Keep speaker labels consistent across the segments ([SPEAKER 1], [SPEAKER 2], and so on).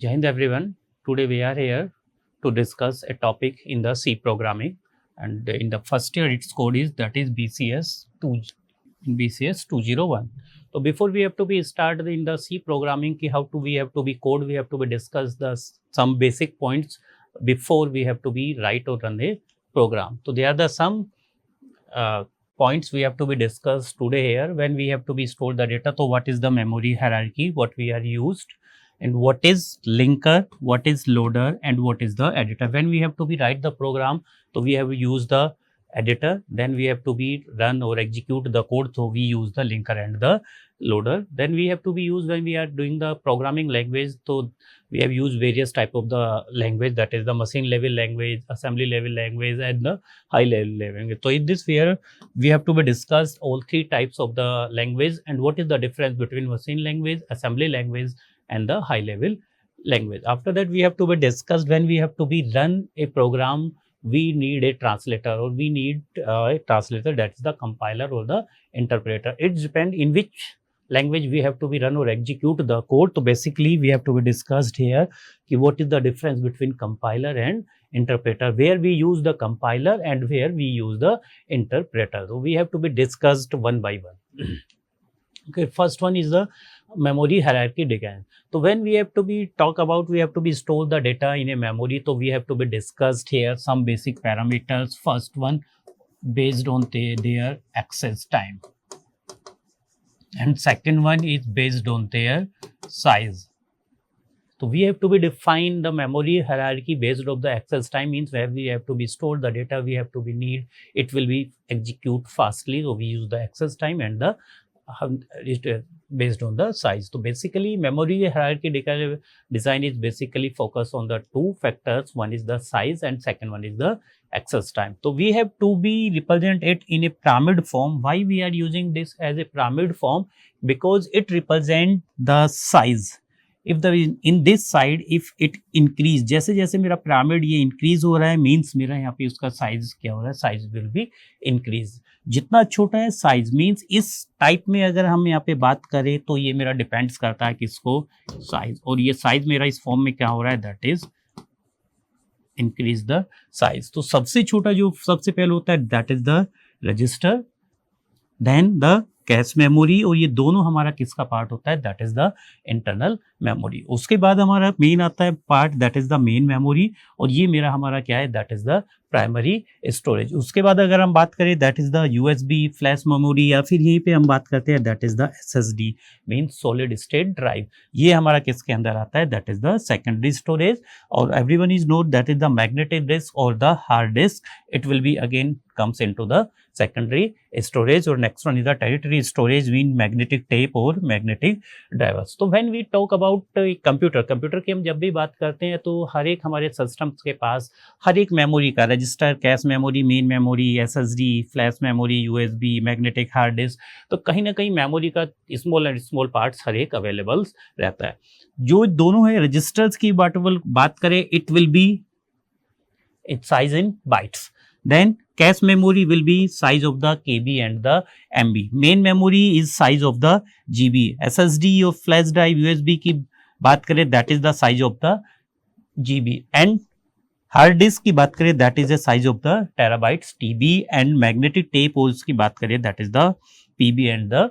[SPEAKER 1] Jai Hind everyone. Today we are here to discuss a topic in the C programming, and in the first year its code is that is BCS 201. So before we have to be started in the C programming, ki how to we have to be code, we have to be discuss the some basic points before we have to be write or run a program. So there are the some points we have to be discussed today here when we have to be store the data. So what is the memory hierarchy, what we are used, and what is linker, what is loader, and what is the editor. When we have to be write the program, so we have used the editor, then we have to be run or execute the code, so we use the linker and the loader. Then we have to be used when we are doing the programming language, so we have used various type of the language, that is the machine level language, assembly level language, and the high level language. So in this where we have to be discussed all three types of the language and what is the difference between machine language, assembly language, and the high level language. After that we have to be discussed when we have to be run a program, we need a translator or we need a translator, that is the compiler or the interpreter. It depends in which language we have to be run or execute the code. So basically we have to be discussed here ki what is the difference between compiler and interpreter, where we use the compiler and where we use the interpreter. So we have to be discussed one by one. Okay, first one is the memory hierarchy diagram. So when we have to be talk about, we have to be store the data in a memory, so we have to be discussed here some basic parameters. First one based on their access time, and second one is based on their size. So we have to be define the memory hierarchy based on the access time, means where we have to be store the data, we have to be need it will be execute fastly, so we use the access time, and the based on the size. So basically memory hierarchy design is basically focused on the two factors, one is the size and second one is the access time. So we have to be represent it in a pyramid form. Why we are using this as a pyramid form? Because it represent the size. If the in this side if it increase, जैसे जैसे मेरा pyramid ये increase हो रहा है, means मेरा यहाँ पे उसका size क्या हो रहा है, size will be increase. जितना छोटा है size, means इस type में अगर हम यहाँ पे बात करें तो ये मेरा depends करता है किसको, size, और ये size मेरा इस form में क्या हो रहा है, that is increase the size. तो सबसे छोटा जो सबसे पहले होता है that is the register, then the cache memory, और ये दोनों हमारा किसका पार्ट होता है, that is the internal memory. उसके बाद हमारा मेन आता है part, that is the main memory, और ये मेरा हमारा क्या है, that is the primary storage. उसके बाद अगर हम बात करें that is the USB flash memory, या फिर यहीं पे हम बात करते हैं that is the SSD, mean solid state drive. ये हमारा किसके अंदर आता है, that is the secondary storage. और everyone is note that is the magnetic disk और the hard disk, it will be again comes into the secondary storage. or next one is the tertiary storage, mean magnetic tape or magnetic drivers. तो when we talk about computer की हम जब भी बात करते हैं तो हर एक हमारे सिस्टम्स के पास हर एक मेमोरी का register, cache memory, main memory, SSD, flash memory, USB, magnetic hard disk, तो कहीं ना कहीं मेमोरी का स्मॉल एंड स्मॉल पार्ट्स हर एक अवेलेबल रहता है. जो दोनों है रजिस्टर्स की बात करें, it will B it size in bytes. Then cache memory will be size of the KB and the MB. Main memory is size of the GB. SSD or flash drive USB की बात करें that is the size of the GB. And hard disk की बात करें that is the size of the terabytes TB. And magnetic tape holes की बात करें that is the PB and the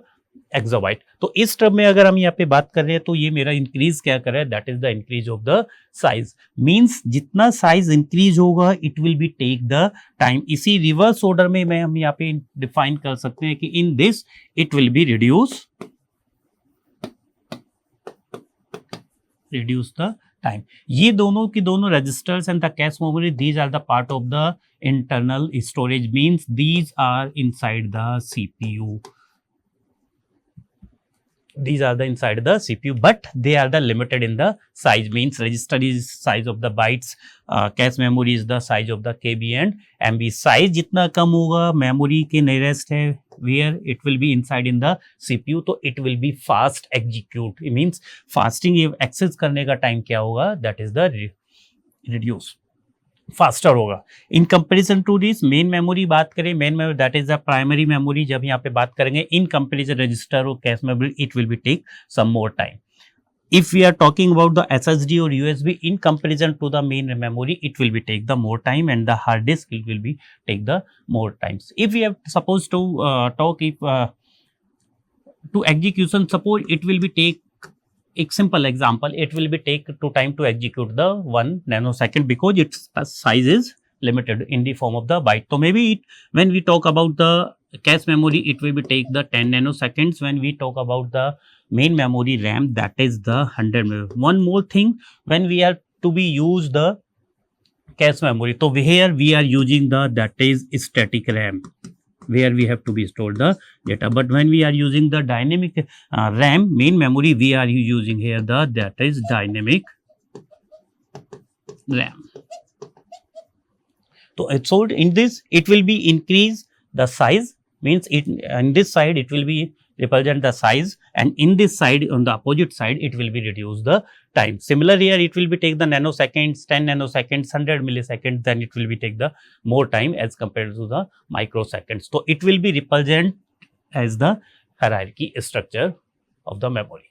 [SPEAKER 1] exabyte. तो इस टर्म में अगर हम यहाँ पे बात कर रहे हैं तो ये मेरा इंक्रीज क्या कर रहा है, that is the increase of the size. Means जितना साइज इंक्रीज होगा it will be take the time. इसी रिवर्स ऑर्डर में मैं हम यहाँ पे डिफाइन कर सकते हैं कि in this it will be reduce the time. ये दोनों की दोनों registers and the cache memory, these are the part of the internal storage, means these are inside the CPU. These are the inside the CPU, but they are the limited in the size, means register is size of the bytes, cache memory is the size of the KB and MB. size जितना कम होगा memory के nearest है where it will be inside in the CPU, तो it will be fast execute. It means fasting access करने का time क्या होगा, that is the reduce. Faster होगा in comparison to this main memory. बात करें main memory, that is the primary memory. जब यहाँ पे बात करेंगे इन कंपेरिजन रजिस्टर और cache memory, it will be take some more time. if we are talking about the SSD or USB in comparison to the main memory, it will be take the more time, and the hard disk it will be take the more times. If we have supposed to talk if to execution support, it will be take a simple example, it will be take to time to execute the 1 nanosecond because its size is limited in the form of the byte. So maybe when we talk about the cache memory, it will be take the 10 nanoseconds. When we talk about the main memory RAM, that is the 100. One more thing, when we are to be use the cache memory, so here we are using the that is static RAM, where we have to be stored the data. But when we are using the dynamic RAM main memory, we are using here the that is dynamic RAM. So in this it will be increase the size, means it in this side it will be represent the size, and in this side on the opposite side it will be reduce the time. Similar here it will be take the nanoseconds, 10 nanoseconds, 100 milliseconds, then it will be take the more time as compared to the microseconds. So it will be represent as the hierarchy structure of the memory.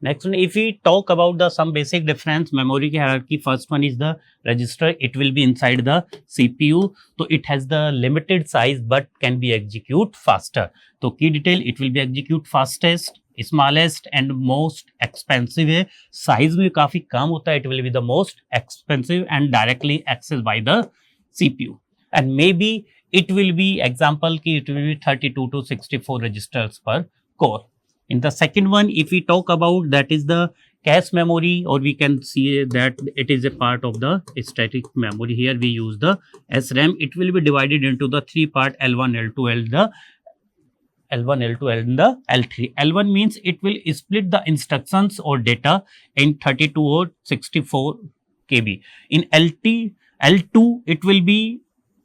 [SPEAKER 1] Next one, if we talk about the some basic difference memory hierarchy, first one is the register. It will be inside the CPU, so it has the limited size but can be execute faster. So key detail, it will be execute fastest, smallest and most expensive है. Size में काफी कम होता है, it will be the most expensive and directly accessed by the CPU. And maybe it will be example कि it will be 32 to 64 registers per core. In the second one, if we talk about that is the cache memory, or we can see that it is a part of the static memory. Here we use the SRAM. It will be divided into the three part L1, L2, L1, L2, and the L3. L1 means it will split the instructions or data in 32 or 64 KB. In L2, it will be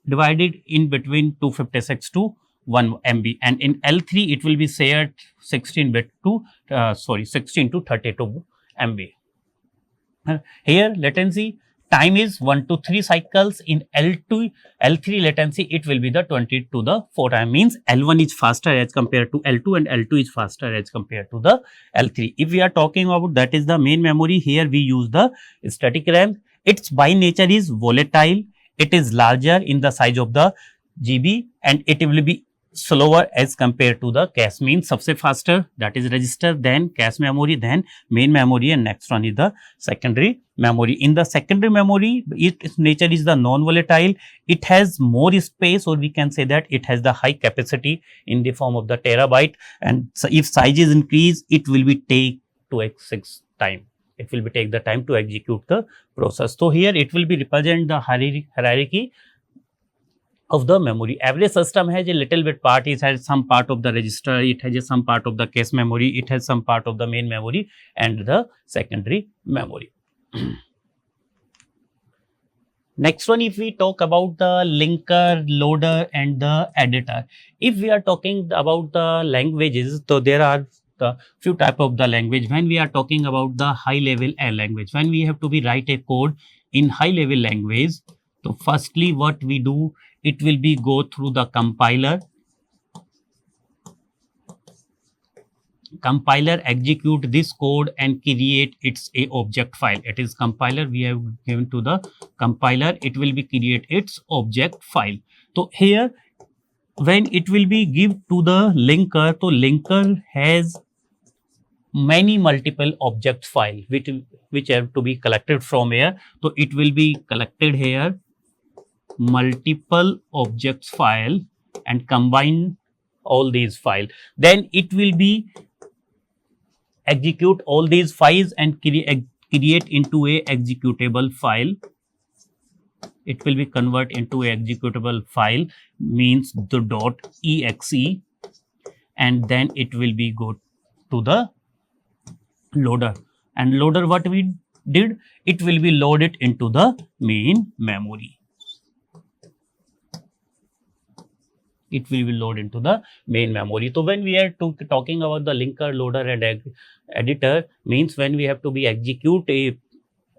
[SPEAKER 1] divided in between 256 to 1 MB, and in L3 it will be shared 16 to 32 MB. Here latency time is 1 to 3 cycles. In L3 latency it will be the 20 to the 4 time, means L1 is faster as compared to L2 and L2 is faster as compared to the L3. If we are talking about that is the main memory, here we use the static RAM. Its by nature is volatile. It is larger in the size of the GB, and it will be slower as compared to the cache, means सबसे faster, that is register, then cache memory, then main memory, and next one is the secondary memory. In the secondary memory, its nature is the non-volatile. It has more space, or we can say that it has the high capacity in the form of the terabyte, and so if size is increased, it will be take 2x6 time. It will be take the time to execute the process. So here it will be represent the hierarchy of the memory. Every system has a little bit part. It has some part of the register, it has some part of the cache memory, it has some part of the main memory and the secondary memory. Next one, if we talk about the linker, loader and the editor. If we are talking about the languages, so there are the few type of the language. When we are talking about the high level language, when we have to be write a code in high level language, so firstly what we do, it will be go through the compiler. Compiler execute this code and create its a object file. It is compiler we have given to the compiler. It will be create its object file. So here when it will be give to the linker, so linker has many multiple object file which have to be collected from here. So it will be collected here multiple objects file and combine all these file. Then it will be execute all these files and create into a executable file. It will be convert into a executable file, means the .exe, and then it will be go to the loader. And loader what we did, it will be loaded into the main memory. It will be loaded into the main memory. So when we are talking about the linker, loader and editor, means when we have to be execute a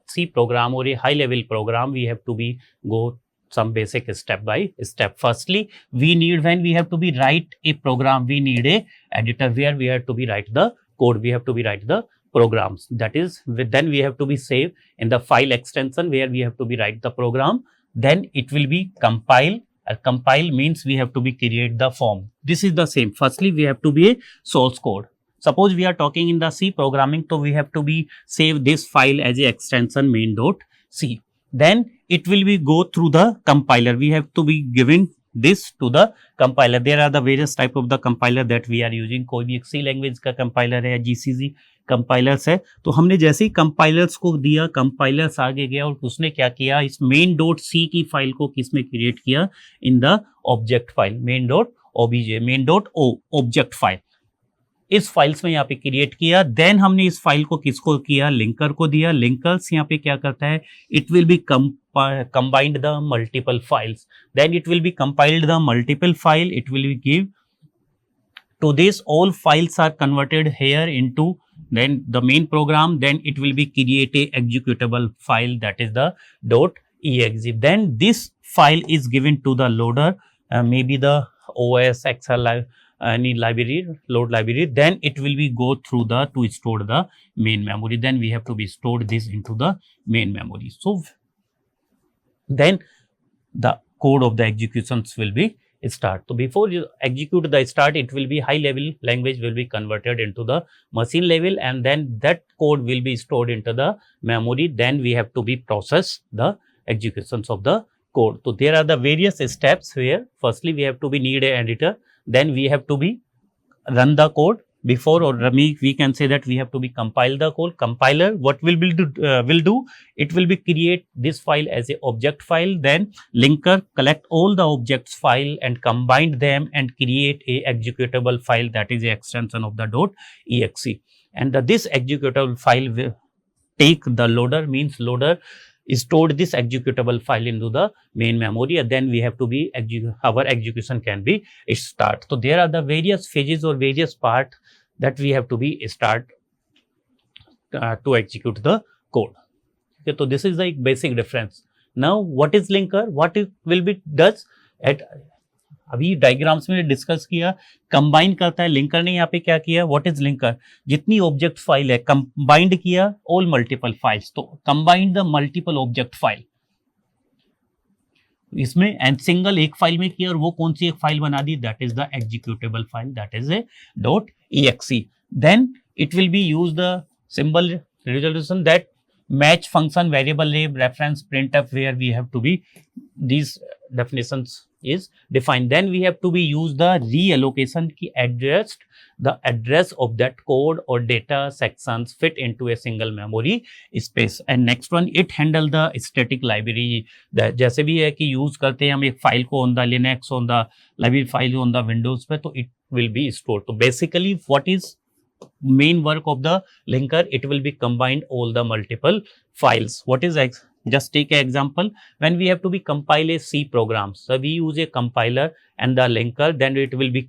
[SPEAKER 1] C program or a high level program, we have to be go some basic step by step. Firstly, we need, when we have to be write a program, we need a editor where we have to be write the code, we have to be write the programs. That is, then we have to be save in the file extension where we have to be write the program. Then it will be compile. Compile means we have to be create the form. This is the same. Firstly, we have to be a source code. Suppose we are talking in the C programming, so we have to be save this file as a extension main.c. Then it will be go through the compiler. We have to be giving this to the compiler. There are the various type of the compiler that we are using. कोई भी एक C language का compiler है, GCC compilers है. तो हमने जैसे ही compilers को दिया, compilers आगे गया और उसने क्या किया, इस main.c की फाइल को किसमें क्रिएट किया, in the object file main.obj, main.o object file. इस फाइल्स में यहाँ पे क्रिएट किया. देन हमने इस फाइल को किसको किया, लिंकर को दिया. लिंकर्स यहाँ पे क्या करता है, it will B combined the multiple files. Then it will be compiled the multiple file. It will be give to this, all files are converted here into then the main program. Then it will be create a executable file, that is the .exe. Then this file is given to the loader, maybe the OS, Excel, any library, load library. Then it will be go through the to store the main memory. Then we have to be stored this into the main memory. So then the code of the executions will be start. So before you execute the start, it will be high level language will be converted into the machine level, and then that code will be stored into the memory. Then we have to be process the executions of the code. So there are the various steps where firstly we have to be need a editor. Then we have to be run the code. Before, or we can say that we have to be compile the code. Compiler what will do, it will be create this file as a object file. Then linker collect all the objects file and combine them and create a executable file, that is a extension of the .exe. And this executable file will take the loader, means loader stored this executable file into the main memory, and then we have to be our execution can be start. So there are the various phases or various part that we have to be start to execute the code. Okay, so this is the basic difference. Now what is linker, what it will be does at अभी diagrams में discuss किया, combine करता है. Linker ने यहाँ पे क्या किया, व्हाट इज लिंकर, जितनी ऑब्जेक्ट फाइल है कंबाइंड किया ऑल मल्टीपल फाइल्स. तो combined the multiple object file इसमें एंड सिंगल एक फाइल में किया, और वो कौन सी एक फाइल बना दी, that is the executable file, that is a .exe. Then it will be use the symbol resolution that match function, variable name, reference, printf, where we have to be these definitions is defined. Then we have to be use the reallocation की address, the address of that code or data sections fit into a single memory space. And next one, it handle the static library. जैसे भी है कि use करते हैं हम एक file को on the Linux, on the library file on the Windows पे, तो it will be stored. तो basically what is main work of the linker, it will be combined all the multiple files. What is just take an example, when we have to be compile a C program, so we use a compiler and the linker, then it will be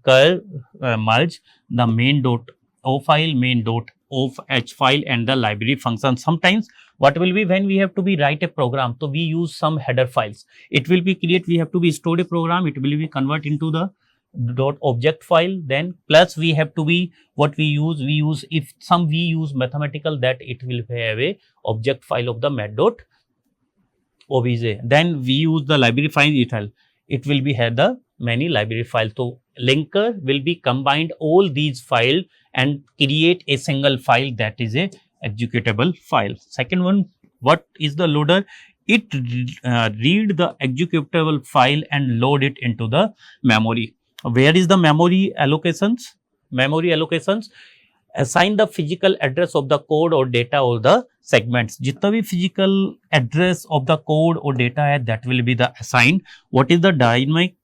[SPEAKER 1] merge the main.o file, main.h file and the library function. Sometimes what will be when we have to be write a program, so we use some header files, it will be create, we have to be stored a program, it will be convert into the .object file. Then plus we have to be what we use if some we use mathematical, that it will have a object file of the mat.obj. Then we use the library file, it will be have the many library files. So linker will be combined all these files and create a single file, that is a executable file. Second one, what is the loader, it read the executable file and load it into the memory. Where is the memory allocations? Memory allocations assign the physical address of the code or data or the segments. जितना भी physical address of the code or data है, that will be the assigned. What is the dynamic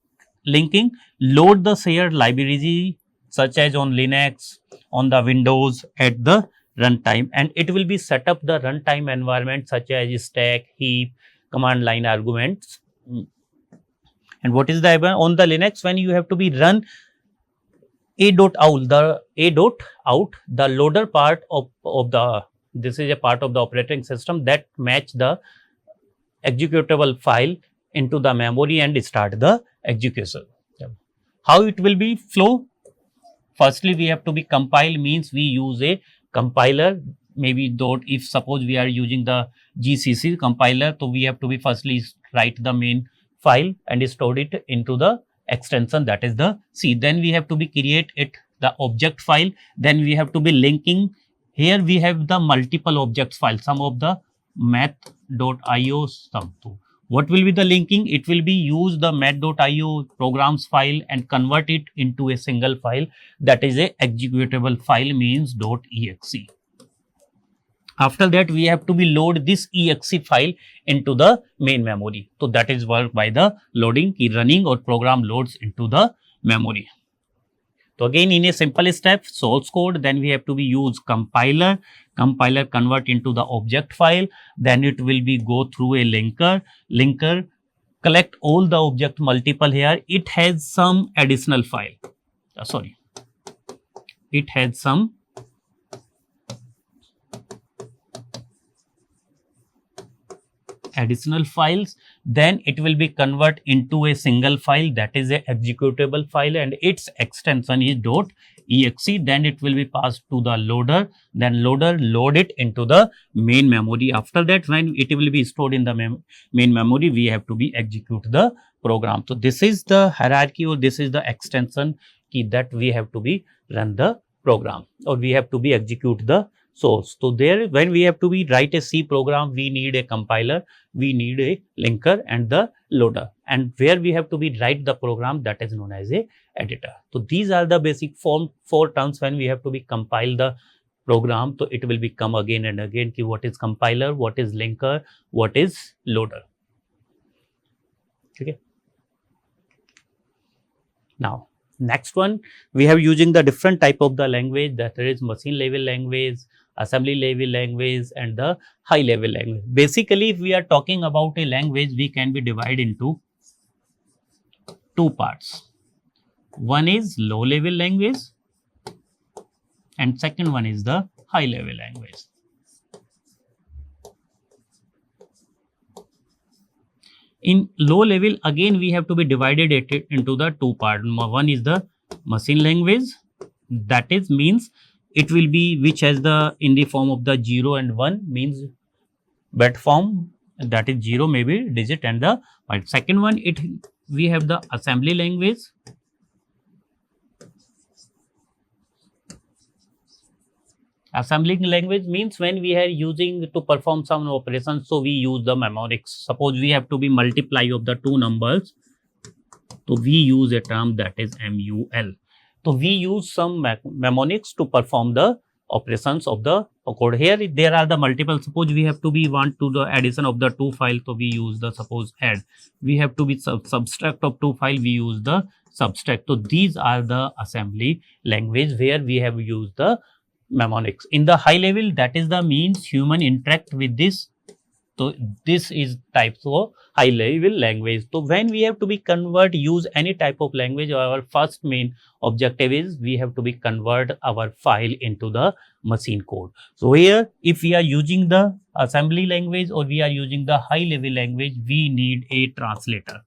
[SPEAKER 1] linking? Load the shared library such as on Linux, on the Windows at the runtime, and it will be set up the runtime environment such as stack, heap, command line arguments. And what is the on the Linux, when you have to be run a.out, the loader part of the, this is a part of the operating system that match the executable file into the memory and start the execution. How it will be flow? firstly we have to be compile, means we use a compiler, maybe dot, if suppose we are using the GCC compiler, so we have to be firstly write the main file and store it into the extension, that is the C. Then we have to be create it the object file, then we have to be linking. Here we have the multiple objects file, some of the math.io sum. What will be the linking? It will be use the math.io programs file and convert it into a single file, that is a executable file, means .exe. After that we have to be load this exe file into the main memory. So that is work by the loading, key running or program loads into the memory. So again in a simple step, source code, then we have to be use compiler convert into the object file, then it will be go through a linker collect all the object multiple. Here it has some additional file, it has some additional files, then it will be convert into a single file, that is a executable file, and its extension is .exe. Then it will be passed to the loader, then loader load it into the main memory. After that, when it will be stored in the main memory, we have to be execute the program. So this is the hierarchy, or this is the extension key that we have to be run the program, or we have to be execute the source. So there, when we have to be write a C program, we need a compiler, we need a linker and the loader, and where we have to be write the program, that is known as a editor. So these are the basic four terms when we have to be compile the program. So it will become again and again ki what is compiler, what is linker, what is loader. Okay. Now next one, we have using the different type of the language, that there is machine level language, assembly level language and the high level language. Basically, if we are talking about a language, we can be divided into two parts. One is low level language and second one is the high level language. In low level, again we have to be divided it into the two parts. One is the machine language, that is means it will be which has the in the form of the 0 and 1, means bit form, that is 0 maybe digit and the byte. Second one, we have the assembly language. Assembly language means when we are using to perform some operations, so we use the mnemonics. Suppose we have to be multiply of the two numbers, so we use a term that is MUL. So we use some mnemonics to perform the operations of the code. Here there are the multiple. Suppose we have to be want to the addition of the two files, so we use the suppose add. We have to be subtract of two file, we use the subtract. So these are the assembly language where we have used the mnemonics. In the high level, that is the means human interact with this. So this is types of high level language. So when we have to be use any type of language, our first main objective is we have to be convert our file into the machine code. So here, if we are using the assembly language or we are using the high level language, we need a translator.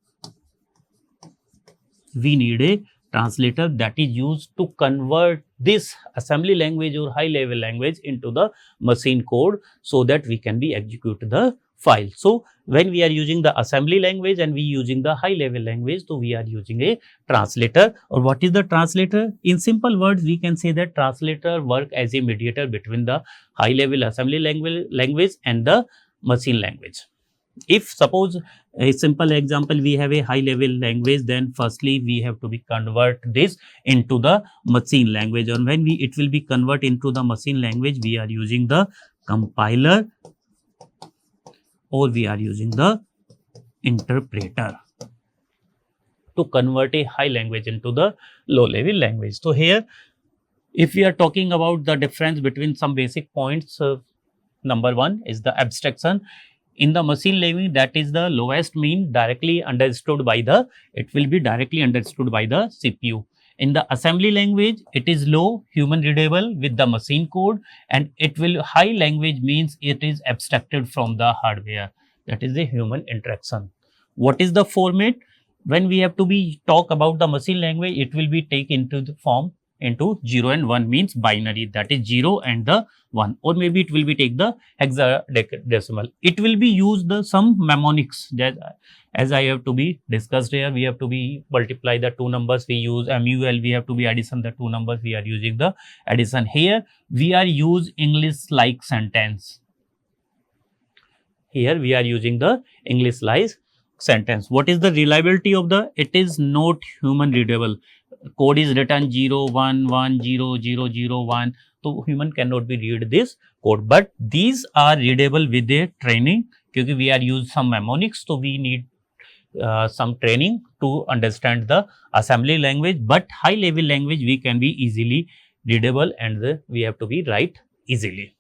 [SPEAKER 1] We need a translator that is used to convert this assembly language or high level language into the machine code, so that we can be execute the file. So when we are using the assembly language and we using the high level language, so we are using a translator. Or what is the translator? In simple words, we can say that translator work as a mediator between the high level assembly language and the machine language. If suppose a simple example, we have a high level language, then firstly we have to be convert this into the machine language, and when it will be convert into the machine language, we are using the compiler or we are using the interpreter to convert a high language into the low level language. So here, if we are talking about the difference between some basic points, number one is the abstraction. In the machine learning, that is the lowest mean directly understood by the, it will be directly understood by the CPU. In the assembly language, it is low, human readable with the machine code, and it will high language means it is abstracted from the hardware. That is the human interaction. What is the format? When we have to be talk about the machine language, it will be take into the form into 0 and 1 means binary, that is 0 and the 1, or maybe it will be take the hexadecimal. It will be used the some mnemonics that as I have to be discussed here. We have to be multiply the two numbers, we use MUL, we have to be addition the two numbers, we are using the addition. Here we are use English like sentence. Here we are using the English like sentence. What is the reliability of the? It is not human readable. Code is written 0 1 1 0 0 0 1. So human cannot be read this code, but these are readable with a training. Because we are use some mnemonics, so we need some training to understand the assembly language. But high level language we can be easily readable, and we have to be write easily.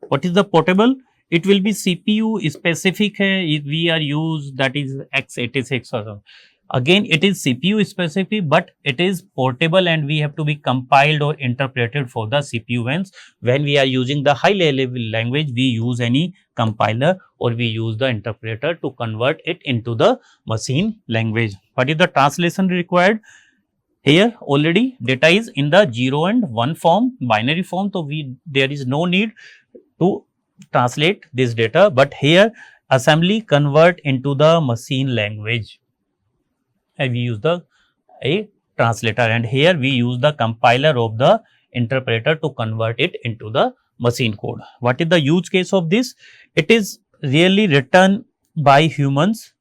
[SPEAKER 1] What is the portable? It will be CPU specific if we are use, that is x86 or something. Again it is CPU specific, but it is portable and we have to be compiled or interpreted for the CPU ones. When we are using the high level language, we use any compiler or we use the interpreter to convert it into the machine language. What is the translation required? Here already data is in the 0 and 1 form, binary form, so there is no need to translate this data, but here assembly convert into the machine language and we use the a translator, and here we use the compiler of the interpreter to convert it into the machine code. What is the use case of this? It is really written by humans.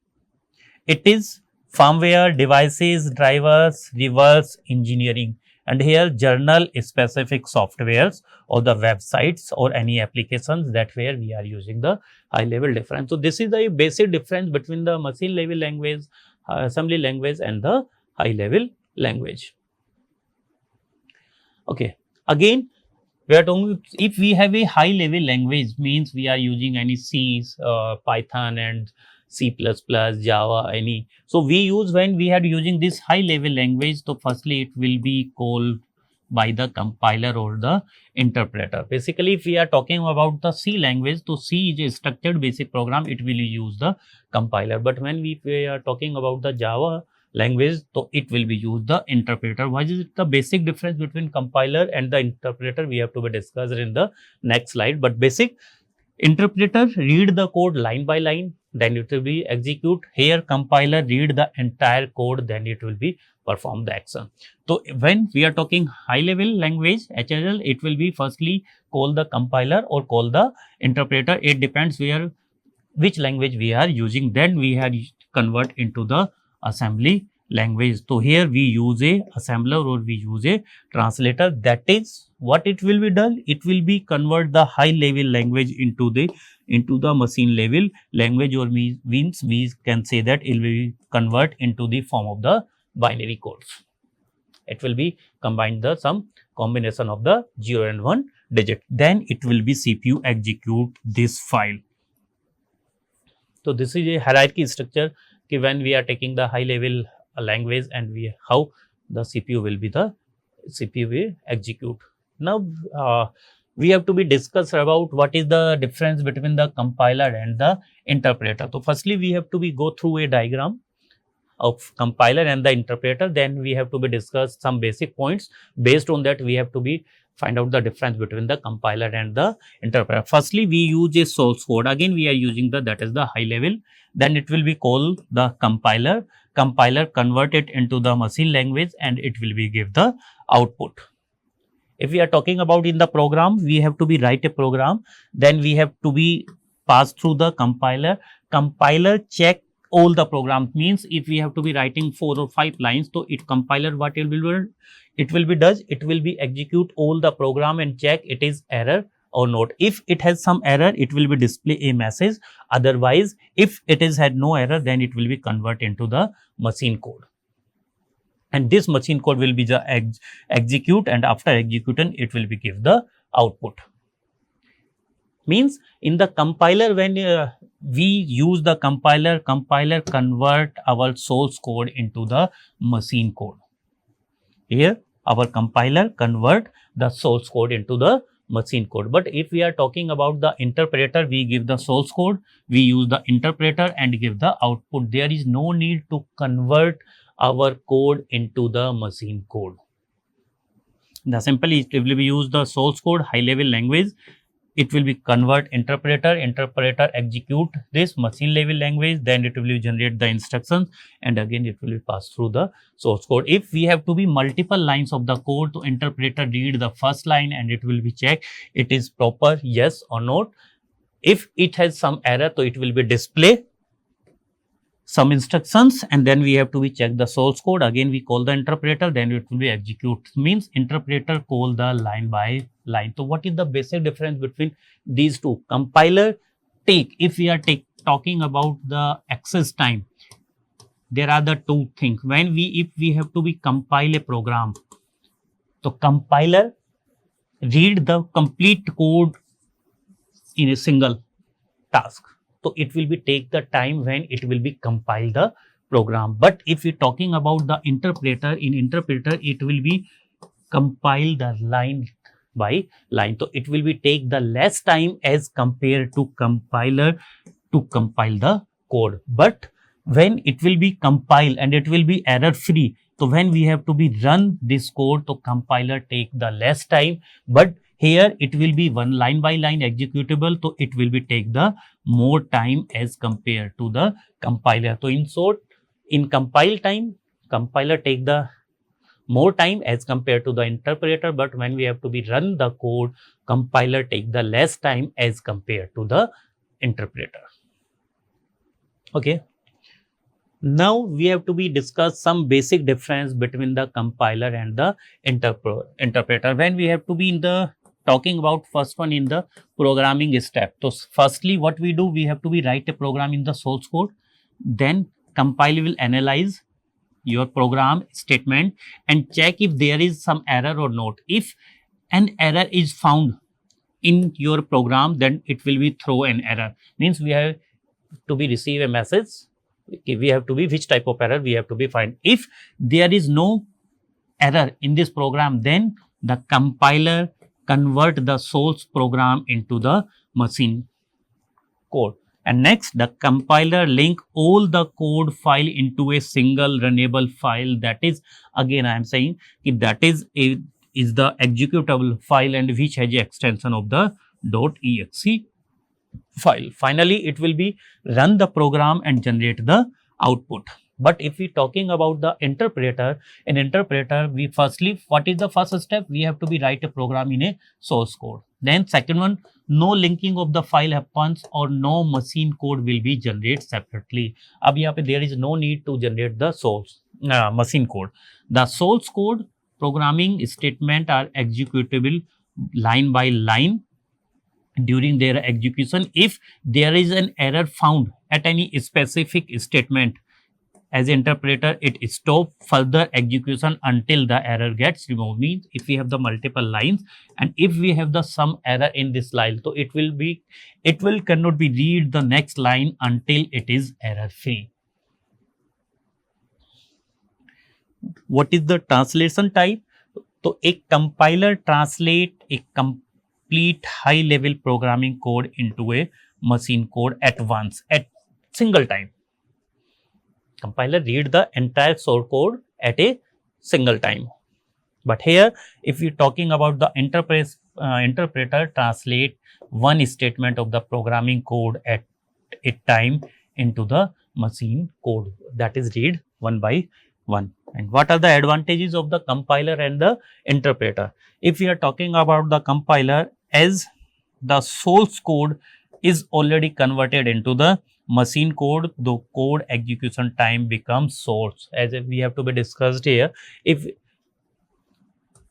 [SPEAKER 1] It is firmware, devices, drivers, reverse engineering, and here journal specific softwares or the websites or any applications, that where we are using the high level difference. So this is the basic difference between the machine level language, assembly language and the high level language. Okay, again we are talking, if we have a high level language means we are using any C, Python and C++, Java, any. So we use, when we are using this high level language, so firstly it will be called by the compiler or the interpreter. Basically if we are talking about the C language, so C is a structured basic program, it will use the compiler. But when we are talking about the Java language, so it will be used the interpreter. What is the basic difference between compiler and the interpreter? We have to be discussed in the next slide. But basic, interpreter read the code line by line, then it will be execute. Here compiler read the entire code, then it will be perform the action. So when we are talking high level language HLL, it will be firstly call the compiler or call the interpreter. It depends where which language we are using, then we have convert into the assembly language. So here we use a assembler or we use a translator. That is what it will be done. It will be convert the high level language into the machine level language, or means we can say that it will be convert into the form of the binary codes. It will be combined the some combination of the 0 and 1 digit. Then it will be CPU execute this file. So this is a hierarchy structure when we are taking the high level language, and how the CPU will be the CPU will execute. Now we have to be discussed about what is the difference between the compiler and the interpreter. So firstly we have to be go through a diagram of compiler and the interpreter, then we have to be discuss some basic points. Based on that we have to be find out the difference between the compiler and the interpreter. Firstly we use a source code, again we are using the, that is the high level, then it will be called the compiler. Compiler convert it into the machine language and it will be give the output. If we are talking about in the program, we have to be write a program, then we have to be pass through the compiler. Compiler check all the program, means if we have to be writing 4 or 5 lines, so it compiler what it will do, it will be execute all the program and check it is error or not. If it has some error, it will be display a message. Otherwise, if it is had no error, then it will be convert into the machine code. And this machine code will be the execute, and after execution, it will be give the output. Means in the compiler, when we use the compiler convert our source code into the machine code. Here our compiler convert the source code into the machine code. But if we are talking about the interpreter, we give the source code, we use the interpreter and give the output. There is no need to convert our code into the machine code. The simple it will be use the source code, high level language. It will be convert interpreter, interpreter execute this machine level language, then it will generate the instructions, and again it will be passed through the source code. If we have to be multiple lines of the code, to interpreter read the first line and it will be check it is proper, yes or not. If it has some error, so it will be display some instructions, and then we have to be check the source code. Again we call the interpreter, then it will be execute, means interpreter call the line by line. So what is the basic difference between these two? Compiler take, if we are talking about the access time, there are the two things. When if we have to be compile a program, so compiler read the complete code in a single task. So it will be take the time when it will be compile the program. But if we talking about the interpreter, in interpreter it will be compile the line by line. So it will be take the less time as compared to compiler to compile the code. But when it will be compile and it will be error free, so when we have to be run this code, so compiler take the less time, but here it will be one line by line executable, so it will be take the more time as compared to the compiler. So in short, in compile time, compiler take the more time as compared to the interpreter, but when we have to be run the code, compiler take the less time as compared to the interpreter. Okay. Now we have to be discuss some basic difference between the compiler and the interpreter. When we have to be in the talking about first one in the programming step. So firstly what we do, we have to be write a program in the source code, then compiler will analyze your program statement and check if there is some error or not. If an error is found in your program, then it will be throw an error, means we have to be receive a message, we have to be which type of error we have to be find. If there is no error in this program, then the compiler convert the source program into the machine code. And next, the compiler link all the code file into a single runnable file. That is, again I am saying if that is the executable file and which has a extension of the .exe file. Finally, it will be run the program and generate the output. But if we talking about the interpreter, in interpreter, we firstly, what is the first step? We have to be write a program in a source code. Then second one, no linking of the file happens or no machine code will be generated separately. Ab yahan pe there is no need to generate the source machine code. The source code programming statement are executable line by line during their execution. If there is an error found at any specific statement, as interpreter, it stop further execution until the error gets removed. Means if we have the multiple lines and if we have the some error in this line, so it will cannot be read the next line until it is error free. What is the translation type? So a compiler translate a complete high level programming code into a machine code at once, at single time. Compiler read the entire source code at a single time. But here, if we talking about the interpreter translate one statement of the programming code at a time into the machine code, that is read one by one. And what are the advantages of the compiler and the interpreter? If we are talking about the compiler, as the source code is already converted into the machine code, the code execution time becomes source, as if we have to be discussed here. If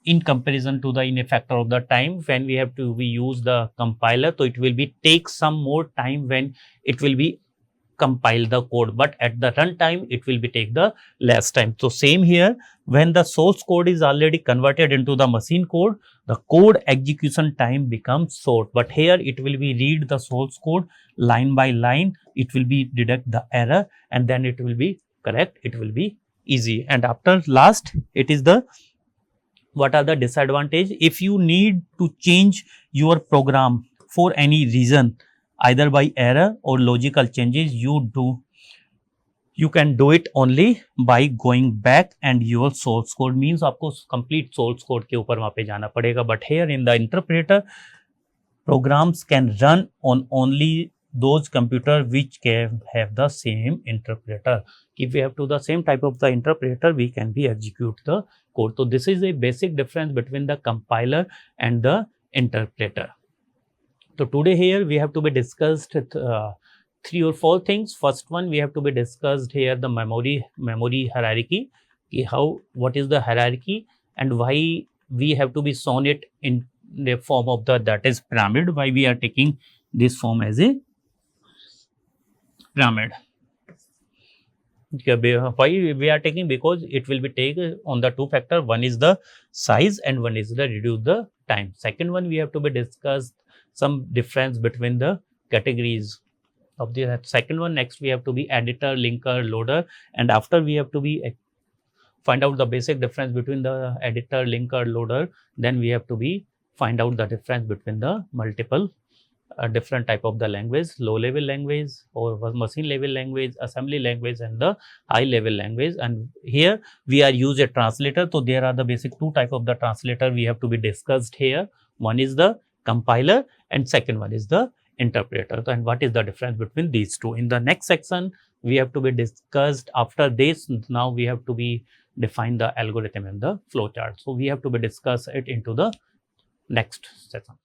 [SPEAKER 1] in comparison to the in a factor of the time, when we have to we use the compiler, so it will be take some more time when it will be compile the code, but at the runtime it will be take the less time. So same here, when the source code is already converted into the machine code, the code execution time becomes short. But here it will be read the source code line by line, it will be detect the error and then it will be correct, it will be easy. And after last, it is the what are the disadvantage? If you need to change your program for any reason, either by error or logical changes, you you can do it only by going back and your source code means आपको complete source code के ऊपर वहाँ पे जाना पड़ेगा. But here in the interpreter, programs can run on only those computer which can have the same interpreter. If we have to the same type of the interpreter, we can be execute the code. So this is a basic difference between the compiler and the interpreter. So today here we have to be discussed 3 or 4 things. First one, we have to be discussed here the memory hierarchy. What is the hierarchy and why we have to be shown it in the form of that is pyramid. Why we are taking this form as a pyramid? Why we are taking? Because it will be taken on the 2 factor. One is the size and one is the reduce the time. Second one, we have to be discussed some difference between the categories of the second one. Next we have to be editor, linker, loader, and after we have to be find out the basic difference between the editor, linker, loader. Then we have to be find out the difference between the multiple different type of the language, low level language or machine level language, assembly language, and the high level language. And here we are use a translator. So there are the basic 2 type of the translator we have to be discussed here. One is the compiler and second one is the interpreter. And what is the difference between these 2? In the next section we have to be discussed. After this, now we have to be define the algorithm and the flow chart. So we have to be discuss it into the next session.